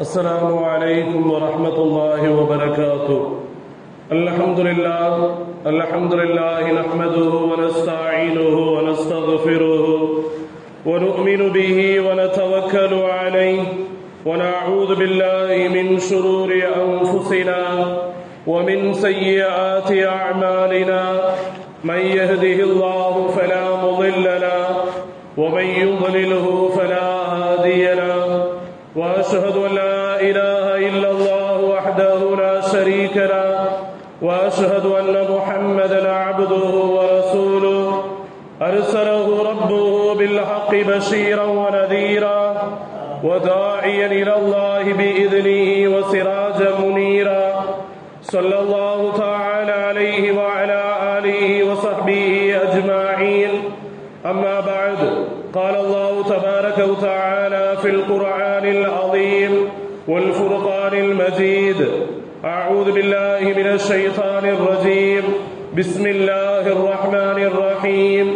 السلام عليكم ورحمة الله وبركاته. الحمد لله نحمده ونستعينه ونستغفره ونؤمن به ونتوكل عليه ونعوذ بالله من شرور أنفسنا ومن سيئات أعمالنا. من يهده الله فلا مضل له ومن يضلله فلا هادي له. وأشهد أن لا إله إلا الله وحده لا شريك له وأشهد أن محمدا عبده ورسوله أرسله ربه بالحق بشيرا ونذيرا وداعيا إلى الله بإذنه وسراجا منيرا. صلى الله تعالى عليه وعلى آله وصحبه أجمعين. أما بعد، قال الله تبارك وتعالى في القرآن العظيم والفرقان المجيد: أعوذ بالله من الشيطان الرجيم. بسم الله الرحمن الرحيم.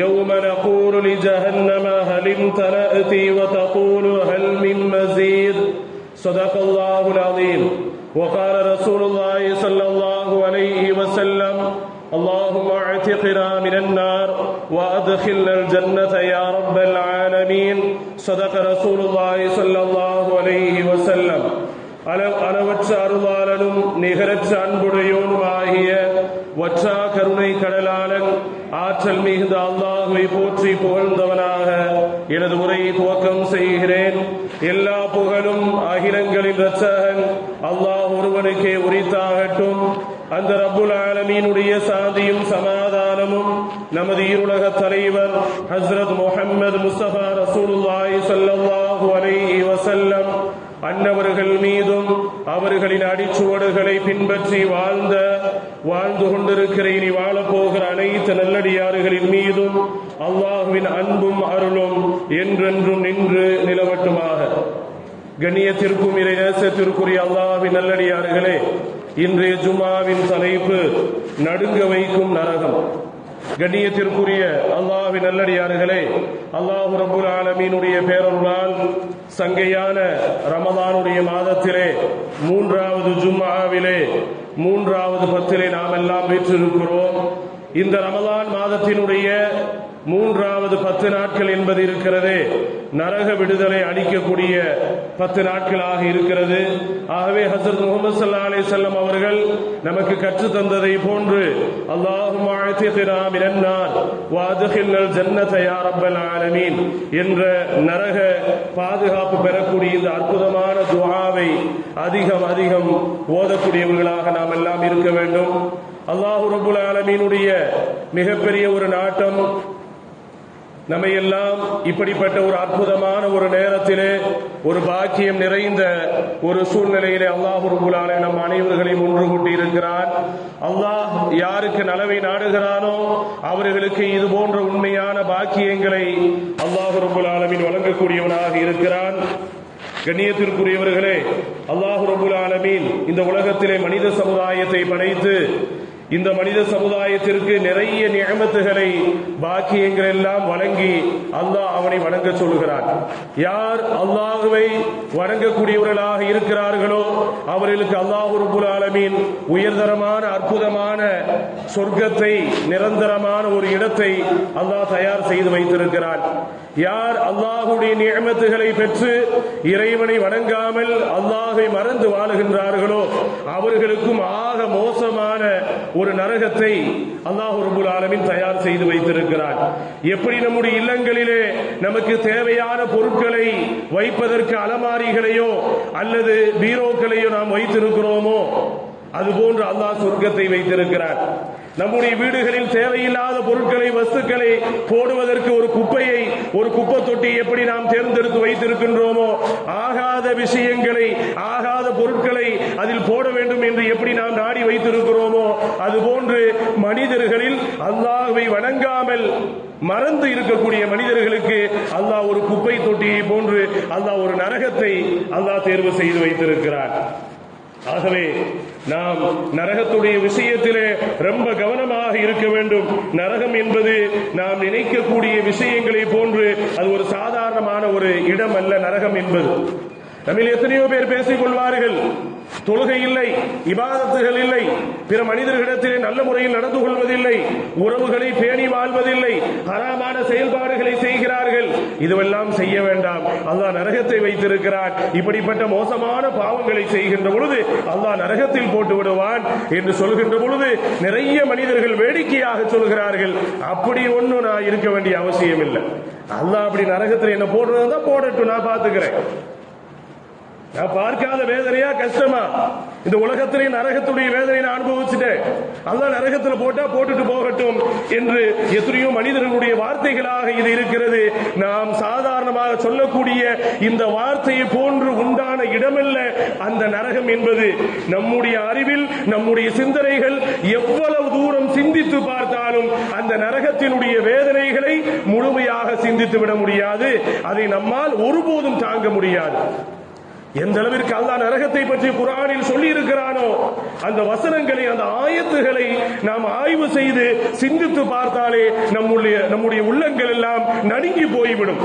يوم نقول لجهنم هل امتلأت وتقول هل من مزيد. صدق الله العظيم. وقال رسول الله صلى الله عليه وسلم: اللهم اعتقنا من النار وادخلنا الجنة يا رب العالمين. صدق رسول الله صلى الله عليه وسلم. அளவற்ற அருளாளனும் நிகரற்ற அன்புடையோனுமாகிய வற்றா கருணை கடலாளன் ஆற்றல் மிகுந்த அல்லாஹ்வை போற்றி புகழ்ந்தவனாக எனது உரையை துவக்கம் செய்கிறேன். எல்லா புகழும் அகிலங்களின் இரட்சகன் அல்லாஹ் ஒருவனுக்கே உரித்தாகட்டும். அந்த ரப்புல் ஆலமீனுடைய சாந்தியும் சமாதானமும் நமது இருலக தலைவர் ஹஸ்ரத் முஹம்மது முஸ்தபா ரசூலுல்லாஹி ஸல்லல்லாஹு அலைஹி வஸல்லம் அன்னவர்கள் மீதும் அவர்களின் அடிச்சுவடுகளை பின்பற்றி வாழ்ந்து கொண்டிருக்கிற இனி வாழப்போகிற அனைத்து நல்லடியார்களின் மீதும் அல்லாஹுவின் அன்பும் அருளும் என்றென்றும் நின்று நிலவட்டுமாக. கண்ணியத்திற்கும் இறை நேசத்திற்குரிய அல்லாஹ்வின் நல்லடியார்களே, இன்றைய ஜும்ஆவின் தலைப்பு நடுங்க வைக்கும் நரகம். கண்ணியத்திற்குரிய அல்லாஹ்வின் நல்லடியார்களே, அல்லாஹ் ரப்புல் ஆலமீனுடைய பேரருளால் சங்கையான ரமதானுடைய மாதத்திலே 3வது ஜும்ஆவிலே 3வது பத்திலே நாம் எல்லாம் பெற்றிருக்கிறோம். இந்த ரமதான் மாதத்தினுடைய 3வது 10 நாட்கள் என்பது இருக்கிறது நரக விடுதலை அளிக்கக்கூடிய 10 நாட்களாக இருக்கிறது. ஆகவே ஹஜ்ரத் முஹம்மது ஸல்லல்லாஹு அலைஹி வஸல்லம் அவர்கள் நமக்கு கற்றுத் தந்ததை போன்று அல்லாஹும்ம அஅதிக்னா மினன் நார் வ அத்கில்னல் ஜன்னத யா ரப்பல் ஆலமீன் என்ற நரக பாதுகாப்பு பெறக்கூடிய இந்த அற்புதமான துஆவை அதிகம் ஓதக்கூடியவர்களாக நாம் எல்லாம் இருக்க வேண்டும். அல்லாஹ் ரப்புல் ஆலமீனுடைய மிகப்பெரிய ஒரு நாட்டம் நம்மை எல்லாம் இப்படிப்பட்ட ஒரு அற்புதமான ஒரு நேரத்திலே ஒரு பாக்கியம் நிறைந்த ஒரு சூழ்நிலையிலே அல்லாஹ் ரப்புல் ஆலமீன் நம் அனைவர்களையும் ஒன்று கூட்டி இருக்கிறான். அல்லாஹ் யாருக்கு நலவை நாடுகிறானோ அவர்களுக்கு இது போன்ற உண்மையான பாக்கியங்களை அல்லாஹ் ரப்புல் ஆலமீன் வழங்கக்கூடியவனாக இருக்கிறான். கண்ணியத்திற்குரியவர்களே, அல்லாஹ் ரப்புல் ஆலமீன் இந்த உலகத்திலே மனித சமுதாயத்தை படைத்து இந்த மனித சமுதாயத்திற்கு நிறைய நிஅமத்துகளை பாக்கியங்கள் எல்லாம் வழங்கி அல்லாஹ் அவனை வணங்க சொல்கிறான். யார் அல்லாஹ்வை வணங்கக்கூடியவர்களாக இருக்கிறார்களோ அவர்களுக்கு அல்லாஹ் ரப்புல் ஆலமீன் உயர்தரமான அற்புதமான சொர்க்கத்தை, நிரந்தரமான ஒரு இடத்தை அல்லாஹ் தயார் செய்து வைத்திருக்கிறான். யார் அல்லாஹ்வுடைய நிஅமத்துகளை பெற்று இறைவனை வணங்காமல் அல்லாஹ்வை மறந்து வாழுகின்றார்களோ அவர்களுக்கும் ஆக மோசமான ஒரு நரகத்தை அல்லாஹ் ரப்புல் ஆலமீன் தயார் செய்து வைத்திருக்கிறார். எப்படி நம்முடைய இல்லங்களிலே நமக்கு தேவையான பொருட்களை வைப்பதற்கு அலமாரிகளையோ அல்லது பீரோக்களையோ நாம் வைத்திருக்கிறோமோ அதுபோன்று அல்லாஹ் சொர்க்கத்தை வைத்திருக்கிறார். நம்முடைய வீடுகளில் தேவையில்லாத பொருட்களை, வஸ்துக்களை போடுவதற்கு ஒரு குப்பையை, ஒரு குப்பை தொட்டி எப்படி நாம் தேர்ந்தெடுத்து வைத்திருக்கின்றோமோ, ஆகாத விஷயங்களை, ஆகாத பொருட்களை அதில் போட வேண்டும் என்று எப்படி நாம் நாடி வைத்திருக்கிறோமோ அதுபோன்று மனிதர்களில் அல்லாஹ்வை வணங்காமல் மறந்து இருக்கக்கூடிய மனிதர்களுக்கு அல்லாஹ் ஒரு குப்பை தொட்டியை போன்று அல்லாஹ் ஒரு நரகத்தை அல்லாஹ் தேர்வு செய்து வைத்திருக்கிறார். ஆகவே நாம் நரகத்துடைய விஷயத்திலே ரொம்ப கவனமாக இருக்க வேண்டும். நரகம் என்பது நாம் நினைக்கக்கூடிய விஷயங்களை போன்று அது ஒரு சாதாரணமான ஒரு இடம் அல்ல. நரகம் என்பது நம்மில் எத்தனையோ பேர் பேசிக் கொள்வார்கள், தொழுகை இல்லை, இபாதத்துகள் இல்லை, பிற மனிதர்களிடத்திலே நல்ல முறையில் நடந்து கொள்வதில்லை, உறவுகளை பேணி வாழ்வதில்லை, ஹராமான செயல்பாடுகளை செய்கிறார்கள். இதுவெல்லாம் செய்ய வேண்டாம், அல்லாஹ் நரகத்தை வைத்திருக்கிறான். இப்படிப்பட்ட மோசமான பாவங்களை செய்கின்ற பொழுது அல்லாஹ் நரகத்தில் போட்டு விடுவான் என்று சொல்கின்ற பொழுது நிறைய மனிதர்கள் வேடிக்கையாக சொல்கிறார்கள். அப்படி ஒன்னும் நான் இருக்க வேண்டிய அவசியம் இல்லை. அல்லாஹ் அப்படி நரகத்தில் என்ன போடுறதா போடட்டும், நான் பார்த்துக்கிறேன். நான் பார்க்காத வேதனையா கஷ்டமா? இந்த உலகத்திலே நரகத்துடைய வேதனை நான் அனுபவிச்சுட்டேன். அல்லாஹ் நரகத்துல போட்டா போட்டுட்டு போகட்டும் என்று எத்தனையோ மனிதர்களுடைய வார்த்தைகளாக இது இருக்கிறது. நாம் சாதாரணமாக சொல்லக்கூடிய இந்த வார்த்தையை போன்று உண்டான இடமல்ல அந்த நரகம் என்பது. நம்முடைய அறிவில், நம்முடைய சிந்தனைகள் எவ்வளவு தூரம் சிந்தித்து பார்த்தாலும் அந்த நரகத்தினுடைய வேதனைகளை முழுமையாக சிந்தித்து விட முடியாது. அதை நம்மால் ஒருபோதும் தாங்க முடியாது. எந்த அளவிற்கு அல்லாஹ் நரகத்தை பற்றி குர்ஆனில் சொல்லி இருக்கிறானோ அந்த வசனங்களை, அந்த ஆயத்துகளை நாம் ஆய்வு செய்து சிந்தித்து பார்த்தாலே நம்முடைய உள்ளங்கள் எல்லாம் நடுங்கி போய்விடும்.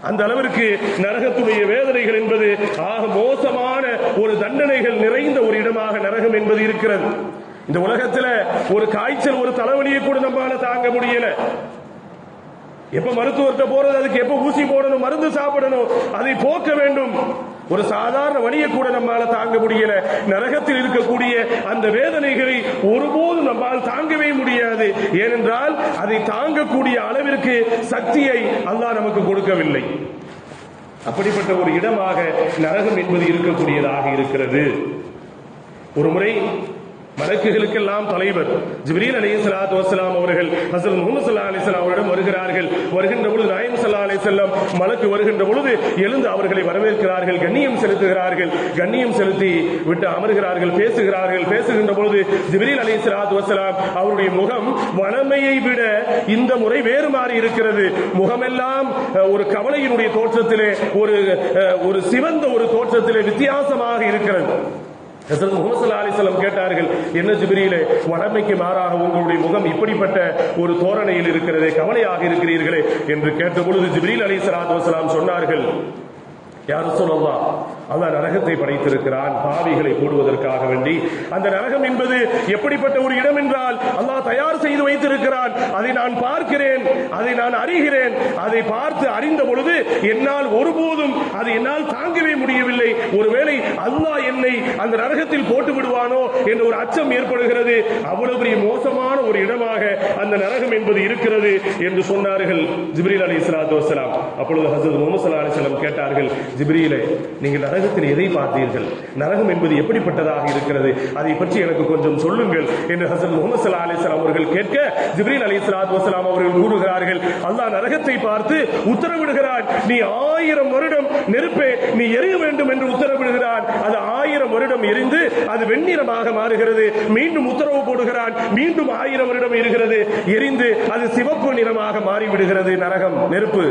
அந்த அளவிற்கு நரகத்துடைய வேதனைகள் என்பது ஆக மோசமான ஒரு தண்டனைகள் நிறைந்த ஒரு இடமாக நரகம் என்பது இருக்கிறது. இந்த உலகத்தில் ஒரு காய்ச்சல், ஒரு தலைவலியை கூட நம்மால தாங்க முடியல. எப்ப மருத்துவர்கிட்ட போறது, அதுக்கு எப்ப ஊசி போடணும், மருந்து சாப்பிடணும், அதை போக்க வேண்டும். ஒரு சாதாரண வலியை கூட நம்மால தாங்க முடியல. நரகத்தில் இருக்கக்கூடிய அந்த வேதனைகளை ஒருபோதும் நம்மால் தாங்கவே முடியாது. ஏனென்றால் அதை தாங்கக்கூடிய அளவிற்கு சக்தியை அல்லாஹ் நமக்கு கொடுக்கவில்லை. அப்படிப்பட்ட ஒரு இடமாக நரகம் என்பது இருக்கக்கூடியதாக இருக்கிறது. ஒரு முறை மலக்குகளுக்கெல்லாம் தலைவர் ஜிப்ரீல் அலைஹிஸ்ஸலாத்து வஸ்ஸலாம் அவர்கள் ஹஸரத் முஹம்மது ஸல்லல்லாஹு அலைஹி வஸல்லம் அவரிடம் வருகிறார்கள். வருகின்ற பொழுது நாயகம் ஸல்லல்லாஹு அலைஹி வஸல்லம் மலக்கு வருகின்ற பொழுது எழுந்து அவர்களை வரவேற்கிறார்கள், கண்ணியம் செலுத்துகிறார்கள். கண்ணியம் செலுத்தி விட்டு அமர்கிறார்கள், பேசுகிறார்கள். பேசுகின்ற பொழுது ஜிப்ரீல் அலைஹிஸ்ஸலாத்து வஸ்ஸலாம் அவருடைய முகம் வளமையை விட இந்த முறை வேறு மாறி இருக்கிறது. முகமெல்லாம் ஒரு கவலையினுடைய தோற்றத்திலே, ஒரு சிவந்த ஒரு தோற்றத்திலே வித்தியாசமாக இருக்கிறது. ஹஸரத் முஹம்மது ஸல்லல்லாஹு அலைஹி வஸல்லம் கேட்டார்கள், என்ன ஜிப்ரீலே, வளமைக்கு மாறாக உங்களுடைய முகம் இப்படிப்பட்ட ஒரு தோரணையில் இருக்கிறதே, கவலையாக இருக்கிறீர்களே என்று கேட்டபொழுது ஜிப்ரீல் அலைஹிஸ்ஸலாத்து வஸ்ஸலாம் சொன்னார்கள், யா ரசூலல்லாஹ், அல்லாஹ் நரகத்தை படைத்திருக்கிறான் பாவிகளை போடுவதற்காக வேண்டி. அந்த நரகம் என்பது எப்படிப்பட்ட ஒரு இடம் என்றால் அல்லாஹ் தயார் செய்து வைத்திருக்கிறான். அதை நான் பார்க்கிறேன், அதை நான் அறிகிறேன். அதை பார்த்து அறிந்த பொழுது என்னால் ஒருபோதும் அதை என்னால் தாங்கவே முடியவில்லை. ஒருவேளை அல்லாஹ் என்னை அந்த நரகத்தில் போட்டு விடுவானோ என்ற ஒரு அச்சம் ஏற்படுகிறது. அவ்வளவு பெரிய மோசமான ஒரு இடமாக அந்த நரகம் என்பது இருக்கிறது என்று சொன்னார்கள் ஜிப்ரீல் அலைஹிஸ்ஸலாத்து வஸ்ஸலாம். அப்பொழுது ஹஸரத் முஹம்மது ஸல்லல்லாஹு அலைஹி வஸல்லம் கேட்டார்கள், ஜிப்ரீலே, நீங்கள் நரகத்தில் எதை பார்த்தீர்கள்? நரகம் என்பது எப்படிப்பட்டதாக இருக்கிறது? அதை பற்றி எனக்கு கொஞ்சம் சொல்லுங்கள் என்று ஹஸரத் முஹம்மது ஸல்லல்லாஹு அலைஹி வஸல்லம் அவர்கள் கேட்க, ஜிப்ரீல் அலைஹிஸ்ஸலாத்து வஸ்ஸலாம் அவர்கள் கூறுகிறார்கள், அல்லாஹ் நரகத்தை பார்த்து உத்தரவிடுகிறான், நீ 1000 வருடம் நெருப்பே நீ எரிய வேண்டும் என்று உத்தரவிடுகிறான். அது 1000 வருடம் எரிந்து அது வெண்ணிறமாக மாறுகிறது. மீண்டும் உத்தரவு போடுகிறான், மீண்டும் 1000 வருடம் எரிகிறது, எரிந்து அது சிவப்பு நிறமாக மாறிவிடுகிறது. நரகம் நெருப்பு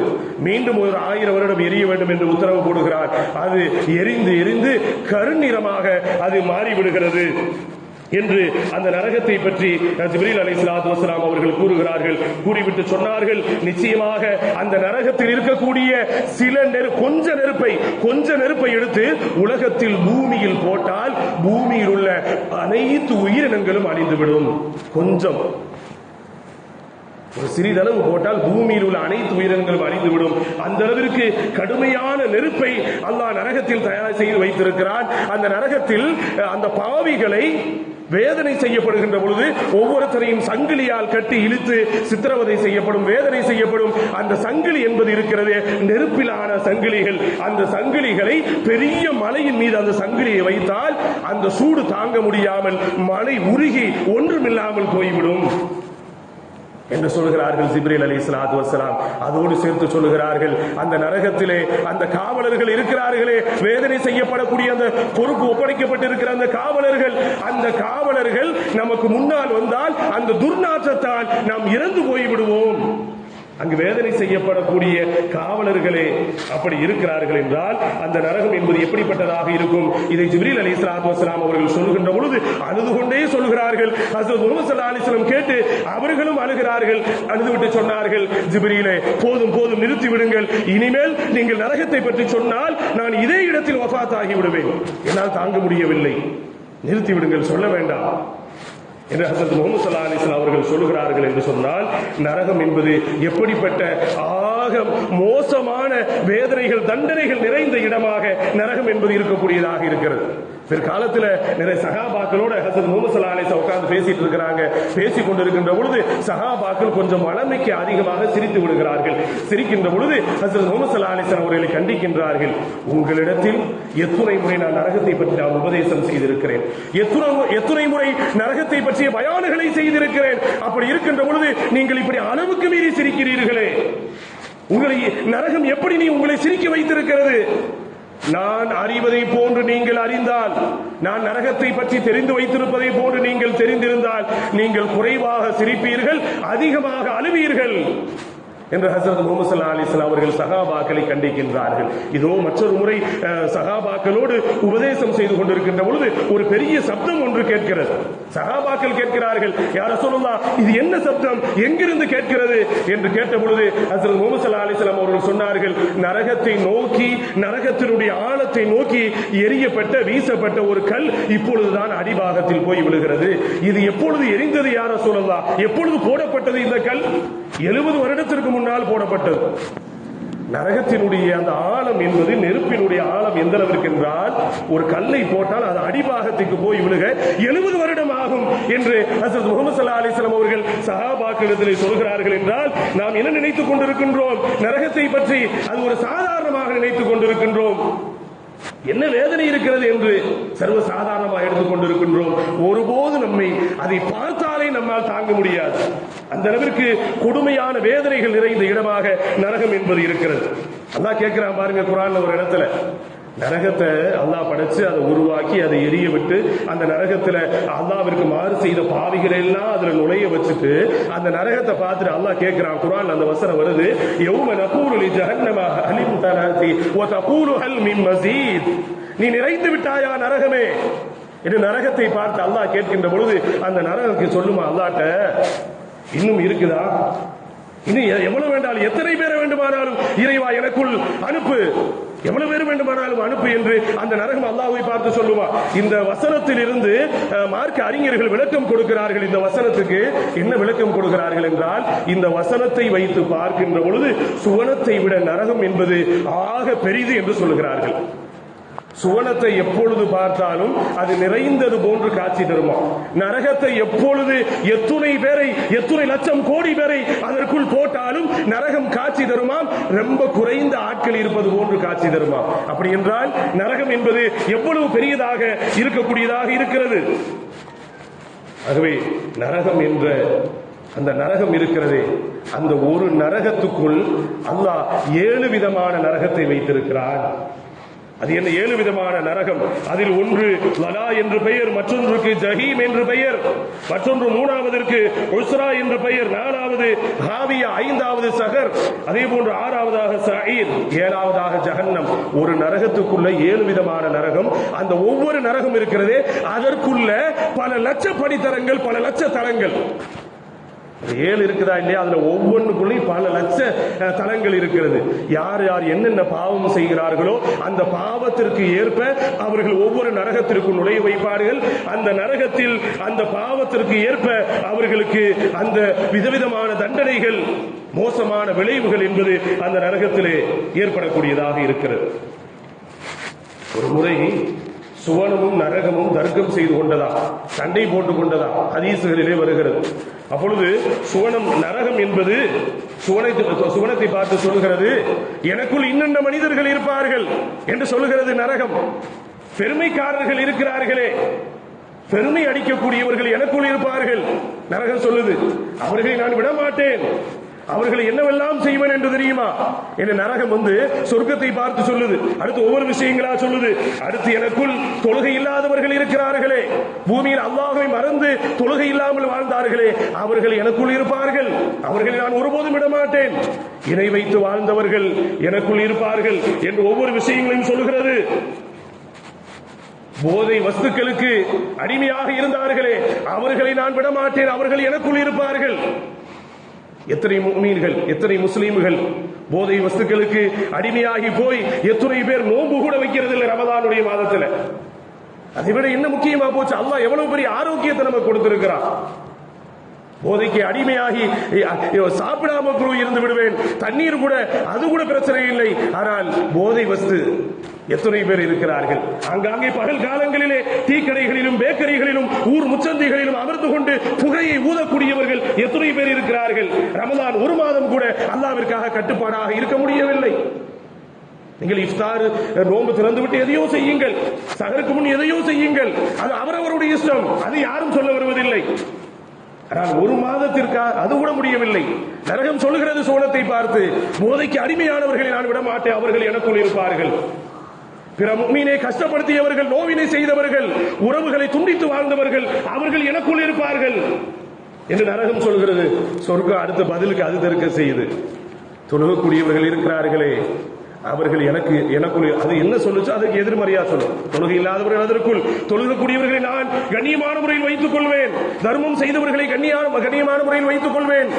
மீண்டும் ஒரு 1000 வருடம் எரிய வேண்டும் என்று உத்தரவு போடுகிறான். அது எரிந்து எரிந்து கருநிறமாக அது மாறிவிடுகிறது என்று அந்த நரகத்தை பற்றி ஜிப்ரீல் அலைஹிஸ்ஸலாத்து வஸ்ஸலாம் அவர்கள் கூறுகிறார்கள். கூறிவிட்டு சொன்னார்கள், நிச்சயமாக அந்த நரகத்தில் இருக்கக்கூடிய கொஞ்ச நெருப்பை எடுத்து உலகத்தில் பூமியில் போட்டால் பூமியில் உள்ள அனைத்து உயிரினங்களும் அழிந்துவிடும். கொஞ்சம், ஒரு சிறிதளவு போட்டால் பூமியில் உள்ள அனைத்து உயிரினங்களும் அழிந்துவிடும். அந்த அளவிற்கு கடுமையான நெருப்பை அல்லாஹ் நரகத்தில் தயார் செய்து வைத்திருக்கிறான். அந்த நரகத்தில் அந்த பாவிகளை வேதனை செய்யப்படுகின்ற பொழுது ஒவ்வொருத்தரையும் சங்கிலியால் கட்டி இழுத்து சித்திரவதை செய்யப்படும், வேதனை செய்யப்படும். அந்த சங்கிலி என்பது இருக்கிறது நெருப்பிலான சங்கிலிகள். அந்த சங்கிலிகளை பெரிய மலையின் மீது அந்த சங்கிலியை வைத்தால் அந்த சூடு தாங்க முடியாமல் மலை உருகி ஒன்றுமில்லாமல் போய்விடும் என்று சொல்கிறார்கள் ஜிப்ரீல் அலைஹிஸ்ஸலாத்து வஸ்ஸலாம். அதோடு சேர்த்து சொல்கிறார்கள், அந்த நரகத்திலே அந்த காவலர்கள் இருக்கிறார்களே, வேதனை செய்யப்படக்கூடிய அந்த பொறுப்பு ஒப்படைக்கப்பட்டிருக்கிற அந்த காவலர்கள் நமக்கு முன்னால் வந்தால் அந்த துர்நாற்றத்தால் நாம் இறந்து போய்விடுவோம். அங்கு வேதனை செய்யப்படக்கூடிய காவலர்களே அப்படி இருக்கிறார்கள் என்றால் அந்த நரகம் என்பது எப்படிப்பட்டதாக இருக்கும்? இதை ஜிப்ரீல் அலைஹிஸ்ஸலாத்து வஸலாம் அவர்கள் சொல்கின்ற பொழுது அழுது கொண்டே சொல்கிறார்கள். ஹஜ்ரத் முஹம்மது ஸல்லல்லாஹு அலைஹி வஸல்லம் கேட்டு அவர்களும் அழுகிறார்கள். அழுதுவிட்டு சொன்னார்கள், ஜிப்ரீலே போதும் போதும் நிறுத்தி விடுங்கள், இனிமேல் நீங்கள் நரகத்தை பற்றி சொன்னால் நான் இதே இடத்தில் வஃபாத் ஆகி விடுவேன், என்னால் தாங்க முடியவில்லை, நிறுத்தி விடுங்கள், சொல்ல வேண்டாம் என்று ஹஜ்ரத் முஹம்மது ஸல்லல்லாஹு அலைஹி வஸல்லம் அவர்கள் சொல்கிறார்கள். என்று சொன்னால் நரகம் என்பது எப்படிப்பட்ட ஆக மோசமான வேதனைகள் தண்டனைகள் நிறைந்த இடமாக நரகம் என்பது இருக்கக்கூடியதாக இருக்கிறது. பிற்காலத்தில் நிறைய சஹாபாக்களோட ஹஜ்ரத் முஹம்மது ஸல்லல்லாஹு அலைஹி வஸல்லம் உட்கார்ந்து பேசிட்டு இருக்கிறாங்க. பேசிக் கொண்டிருக்கின்ற பொழுது சஹாபாக்கள் கொஞ்சம் வளமைக்கு அதிகமாக சிரித்து விடுகிறார்கள். சிரிக்கின்ற பொழுது ஹஜ்ரத் முஹம்மது ஸல்லல்லாஹு அலைஹி வஸல்லம் அவர்களை கண்டிக்கின்றார்கள். உங்களிடத்தில் எத்துணை முறை நான் நரகத்தை பற்றி நான் உபதேசம் செய்திருக்கிறேன், எத்துணை முறை நரகத்தை பற்றிய பயான்களை செய்திருக்கிறேன். அப்படி இருக்கின்ற பொழுது நீங்கள் இப்படி அளவுக்கு மீறி சிரிக்கிறீர்களே, உங்களை நரகம் எப்படி உங்களை சிரிக்க வைத்திருக்கிறது? நான் அறிவதை போன்று நீங்கள் அறிந்தால், நான் நரகத்தை பற்றி தெரிந்து வைத்திருப்பதை போன்று நீங்கள் தெரிந்திருந்தால் நீங்கள் குறைவாக சிரிப்பீர்கள், அதிகமாக அழுவீர்கள் என்று ஹஜ்ரத் முஹம்மது ஸல்லல்லாஹு அலைஹி வஸல்லம் அவர்கள் சஹாபாக்களை கண்டிக்கின்றார்கள். இதோ மற்றொரு முறை சஹாபாக்களோடு உபதேசம் செய்து கொண்டிருக்கின்ற பொழுது ஒரு பெரிய சப்தம் ஒன்று கேட்கிறது. சஹாபாக்கள் கேட்கிறார்கள், யா ரசூலுல்லாஹ், இது என்ன சப்தம், எங்கிருந்து கேட்கிறது என்று கேட்ட பொழுது ஹஜ்ரத் முஹம்மது ஸல்லல்லாஹு அலைஹி வஸல்லம் அவர்கள் சொன்னார்கள், நரகத்தை நோக்கி, நரகத்தினுடைய ஆழத்தை நோக்கி எரியப்பட்ட வீசப்பட்ட ஒரு கல் இப்பொழுதுதான் அடிபாகத்தில் போய் விழுகிறது. இது எப்பொழுது எரிந்தது யா ரசூலுல்லாஹ், எப்பொழுது போடப்பட்டது இந்த கல்? 70 வருடத்திற்கு முன்னால் போடப்பட்டது. நரகத்தினுடைய அந்த ஆழம் என்பது நெருப்பினுடைய ஆழம் எந்த அளவிற்கு என்றால், ஒரு கல்லை போட்டால் அது அடிபாகத்துக்கு போய் விழுக 70 வருடம் ஆகும் என்று ஹஜ்ரத் முஹம்மது ஸல்லல்லாஹு அலைஹி வஸல்லம் அவர்கள் சஹாபாக்களிடத்தில் சொல்கிறார்கள். என்றால் நாம் என்ன நினைத்துக் கொண்டிருக்கின்றோம்? நரகத்தை பற்றி அது ஒரு சாதாரணமாக நினைத்துக் கொண்டிருக்கின்றோம். என்ன வேதனை இருக்கிறது என்று சர்வ சாதாரணமாக எடுத்துக் கொண்டிருக்கின்றோம். ஒருபோது நம்மை அதை பார்த்தாலே நம்மால் தாங்க முடியாது. அந்த அளவிற்கு கொடுமையான வேதனைகள் நிறைந்த இடமாக நரகம் என்பது இருக்கிறது. அல்லாஹ் கேட்கிறான் பாருங்க குர்ஆன்ல ஒரு இடத்துல, நரகத்தை அல்லாஹ் படைச்சு அதை உருவாக்கி அதை எரிய விட்டு அந்த நரகத்துல அல்லாஹ்விற்கு மாறு செய்த பாவிகளை எல்லாம் அதுல நுழைய வச்சுட்டு அந்த நரகத்தை பார்த்துட்டு அல்லாஹ் கேட்கிறான். குர்ஆன்ல அந்த வசனம் வருது, யௌம நகூலு லி ஜஹன்னம ஹல் முதராதி வ தகூலு ஹல் மின் மஸீத், நீ நிறைந்து விட்டாயா நரகமே என்று நரகத்தை பார்த்து அல்லாஹ் கேட்கின்ற பொழுது அந்த நரகத்துக்கு சொல்லுமா அல்லாஹ்ட்ட, இன்னும் இருக்குதா, இன்னும் எவ்வளவு வேண்டாலும், எத்தனை பேரை வேண்டுமானாலும் இறைவா எனக்குள் அனுப்பு, எவ்வளவு பேர் வேண்டுமானாலும் அனுப்பு என்று அந்த நரகம் அல்லாஹ்வை பார்த்து சொல்லுமா. இந்த வசனத்தில் இருந்து மார்க்க அறிஞர்கள் விளக்கம் கொடுக்கிறார்கள். இந்த வசனத்துக்கு என்ன விளக்கம் கொடுக்கிறார்கள் என்றால், இந்த வசனத்தை வைத்து பார்க்கின்ற பொழுது சுவனத்தை விட நரகம் என்பது ஆக பெரிது என்று சொல்லுகிறார்கள். சுவனத்தை எப்பொழுது பார்த்தாலும் அது நிறைந்தது போன்று காட்சி தருமா, நரகத்தை எப்பொழுது எத்துணை பேரை, எத்துணை லட்சம் கோடி பேரை அதற்குள் போட்டாலும் நரகம் காட்சி தருமாம், ரொம்ப குறைந்த ஆட்கள் இருப்பது போன்று காட்சி தருமாம். அப்படி என்றால் நரகம் என்பது எவ்வளவு பெரியதாக இருக்கக்கூடியதாக இருக்கிறது. ஆகவே நரகம் என்ற அந்த நரகம் இருக்கிறதே, அந்த ஒரு நரகத்துக்குள் அல்லாஹ் 7 விதமான நரகத்தை வைத்திருக்கிறான். அது என்ன 7 விதமான நரகம்? அதில் ஒன்று லலா என்று பெயர், மற்றொன்றுக்கு ஜஹீம் என்று பெயர், மற்றொன்று 3வதற்கு உஸ்ரா என்று பெயர், 4வது ஹாவியா, 5வது சகர், அதே போன்று 6வதாக சஈர், 7வதாக ஜஹன்னம். ஒரு நரகத்துக்குள்ள 7 விதமான நரகம். அந்த ஒவ்வொரு நரகம் இருக்கிறதே அதற்குள்ள பல லட்ச படித்தரங்கள், பல லட்ச தளங்கள். 7 இருக்குதா இல்லையா, அதுல ஒவ்வொன்றுக்குள்ளேயும் பல லட்ச தலங்கள் இருக்கிறது. யார் யார் என்னென்ன பாவம் செய்கிறார்களோ அந்த பாவத்திற்கு ஏற்ப அவர்கள் ஒவ்வொரு நரகத்திற்கும் நுழைய வைப்பார்கள். அந்த நரகத்தில் அந்த பாவத்திற்கு ஏற்ப அவர்களுக்கு அந்த விதவிதமான தண்டனைகள், மோசமான விளைவுகள் என்பது அந்த நரகத்திலே ஏற்படக்கூடியதாக இருக்கிறது. ஒரு முறை சுவனமும் நரகமும் தர்க்கம் செய்து கொண்டதா, சண்டை போட்டுக் கொண்டதா ஹதீசுகளிலே வருகிறது. அப்பொழுது சுவனம், நரகம் என்பது சுவனத்தை பார்த்து சொல்லுகிறது, எனக்குள் இன்னென்ன மனிதர்கள் இருப்பார்கள் என்று சொல்லுகிறது நரகம். பெருமைக்காரர்கள் இருக்கிறார்களே, பெருமை அடிக்கக்கூடியவர்கள் எனக்குள் இருப்பார்கள் நரகம் சொல்லுது, அவர்களை நான் விடமாட்டேன். அவர்களை என்னவெல்லாம் செய்வன் என்று தெரியுமா? என்ன நரகம் வந்து சொர்க்கத்தை பார்த்து சொல்லுது, அடுத்து ஒவ்வொரு விஷயங்களா சொல்லுது. அடுத்து எனக்குள் தொழுகை இல்லாதவர்கள் இருக்கிறார்களே, பூமியில் அல்லாஹ்வை மறந்து தொழுகை இல்லாமல் வாழ்ந்தார்களே, அவர்கள் எனக்குள் இருப்பார்கள், அவர்களை நான் ஒருபோதும் விட மாட்டேன். இணை வைத்து வாழ்ந்தவர்கள் எனக்குள் இருப்பார்கள் என்று ஒவ்வொரு விஷயங்களையும் சொல்லுகிறது. போதை வஸ்துக்களுக்கு அடிமையாக இருந்தார்களே, அவர்களை நான் விடமாட்டேன், அவர்கள் எனக்குள் இருப்பார்கள். எத்தனை முஃமின்கள், எத்தனை முஸ்லீம்கள் போதை வஸ்துக்களுக்கு அடிமையாகி போய் எத்தனை பேர் நோன்பு கூட வைக்கிறது இல்லை ரமதானுடைய மாதத்தில். அதை விட என்ன முக்கியமா போச்சு, அல்லாஹ் எவ்வளவு பெரிய ஆரோக்கியத்தை நமக்கு கொடுத்திருக்கிறான். போதைக்கு அடிமையாகி சாப்பிடாம இருந்து விடுவேன், தண்ணீர் கூட அது கூட பிரச்சனை இல்லை. ஆனால் போதை வஸ்து எத்தனை பேர் இருக்கிறார்கள்? அங்காங்கே பகல் காலங்களிலே டீக்கடைகளிலும் பேக்கரிகளிலும் ஊர் முச்சந்திகளிலும் அமர்ந்து கொண்டு புகையை ஊதக்கூடியவர்கள் எத்தனை பேர் இருக்கிறார்கள்? ரமலான் ஒரு மாதம் கூட அல்லாஹ்விற்காக கட்டுப்பாடாக இருக்க முடியவில்லை. நீங்கள் இஃப்தார் நோன்பு திறந்து விட்டு எதையோ செய்யுங்கள், சஹருக்கு முன் எதையோ செய்யுங்கள், அது அவரவருடைய இஷ்டம், அது யாரும் சொல்ல வருவதில்லை. ஆனால் ஒரு மாதத்திற்காக அது கூட முடியவில்லை. நரகம் சொல்லுகிறது சோழத்தை பார்த்து, போதைக்கு அடிமையானவர்களை நான் விட மாட்டேன், அவர்கள் எனக்குள் இருப்பார்கள். பிற முஃமினை கஷ்டப்படுத்தியவர்கள், நோவினை செய்தவர்கள், உறவுகளை துண்டித்து வாழ்ந்தவர்கள், அவர்கள் எனக்குள் இருப்பார்கள் என்று நரகம் சொல்கிறது. சொர்க்கம் அடுத்த பதிலுக்கு அது தருக்க செய்யுது. தொழுகக்கூடியவர்கள் இருக்கிறார்களே, அவர்கள் எனக்குள் அது என்ன சொல்லுச்சோ அதுக்கு எதிர்மறையா சொல்லும். தொழுகை இல்லாதவர்கள் அதற்குள், தொழுகக்கூடியவர்களை நான் கண்ணியமான முறையில் வைத்துக் கொள்வேன், தர்மம் செய்தவர்களை கண்ணியமான முறையில் வைத்துக் கொள்வேன்,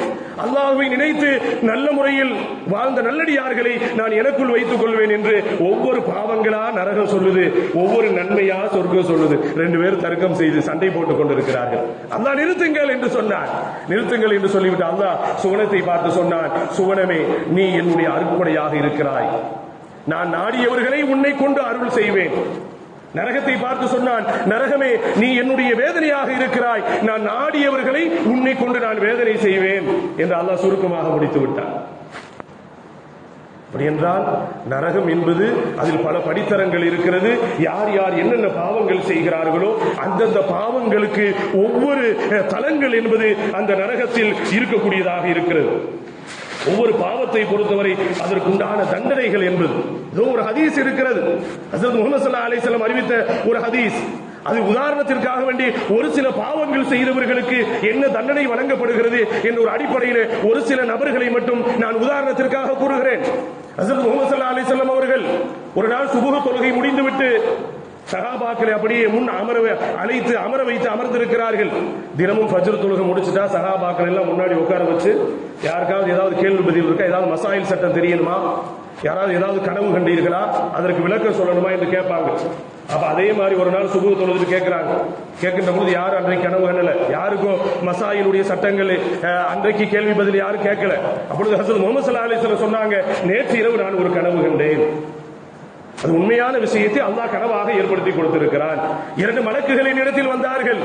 அல்லாஹ்வை நினைத்து நல்ல முறையில் வாழ்ந்த நல்லடியார்களை நான் எனக்குள் வைத்துக் கொள்வேன் என்று ஒவ்வொரு பாவங்களா நரகம் சொல்லுது, ஒவ்வொரு நன்மையா சொர்க்கம் சொல்லுது. ரெண்டு பேரும் தர்க்கம் செய்து சண்டை போட்டுக் கொண்டிருக்கிறார்கள். அல்லாஹ் நிறுத்துங்கள் என்று சொன்னான். நிறுத்துங்கள் என்று சொல்லிவிட்டு அல்லாஹ் சுவனத்தை பார்த்து சொன்னான், சுவனமே நீ என்னுடைய அருட்படையாக இருக்கிறாய், நான் நாடியவர்களை உன்னை கொண்டு அருள் செய்வேன். நரகத்தை பார்த்து சொன்னான், நரகமே நீ என்னுடைய வேதனையாக இருக்கிறாய், நான் நாடியவர்களை உன்னை கொண்டு நான் வேதனை செய்வேன் என்று அல்லாஹ் சுருக்கமாக முடித்து விட்டான். அப்படி என்றால் நரகம் என்பது அதில் பல படித்தரங்கள் இருக்கிறது. யார் யார் என்னென்ன பாவங்கள் செய்கிறார்களோ அந்தந்த பாவங்களுக்கு ஒவ்வொரு தலங்கள் என்பது அந்த நரகத்தில் இருக்கக்கூடியதாக இருக்கிறது. ஒவ்வொரு பாவத்தை பொறுத்தவரை அதற்குண்டான தண்டனைகள் என்பது ஏதோ ஒரு ஹதீஸ் இருக்கிறது. ஹஜ்ரத் முஹம்மது ஸல்லல்லாஹு அலைஹி வஸல்லம் அறிவித்த ஒரு ஹதீஸ். அது உதாரணத்திற்காக வேண்டி ஒரு சில பாவங்கள் செய்தவர்களுக்கு என்ன தண்டனை வழங்கப்படுகிறது என்ற ஒரு அடிப்படையில் ஒரு சில நபர்களை மட்டும் நான் உதாரணத்திற்காக கூறுகிறேன். ஹஜ்ரத் முஹம்மது ஸல்லல்லாஹு அலைஹி வஸல்லம் அவர்கள் ஒரு நாள் சுபஹ் தொழுகை முடிந்துவிட்டு சஹாபாக்களை அப்படியே முன் அழைத்து அமர வைத்து அமர்ந்திருக்கிறார்கள். தினமும் ஃபஜ்ர் தொழுகை முடிச்சுட்டா சஹாபாக்கள் எல்லாம் முன்னாடி உட்கார வச்சு, யாருக்காவது ஏதாவது கேள்வி பதில் இருக்கா, ஏதாவது மசாயில் சட்டம் தெரியணுமா, யாராவது ஏதாவது கனவு கண்டீர்களா, அதற்கு விளக்கம் சொல்லணுமா என்று கேட்பாங்க. அப்ப அதே மாதிரி ஒரு நாள் சுபஹ் தொழுது கேட்கிறாங்க. கேட்கின்ற போது யாரும் அன்றைக்கு கனவு கண்டல, யாருக்கும் மசாயிலுடைய சட்டங்கள் அன்றைக்கு கேள்வி பதில் யாரும் கேட்கல. அப்பொழுது ஹஜ்ரத் முஹம்மது ஸல்லல்லாஹு அலைஹி வஸல்லம் சொன்னாங்க, நேற்று இரவு நான் ஒரு கனவு கண்டேன், அது உண்மையான விஷயத்தை அல்லாஹ் கனவாக ஏற்படுத்தி கொடுத்திருக்கிறான். இரண்டு மலக்குகளின் இடத்தில் வந்தார்கள்.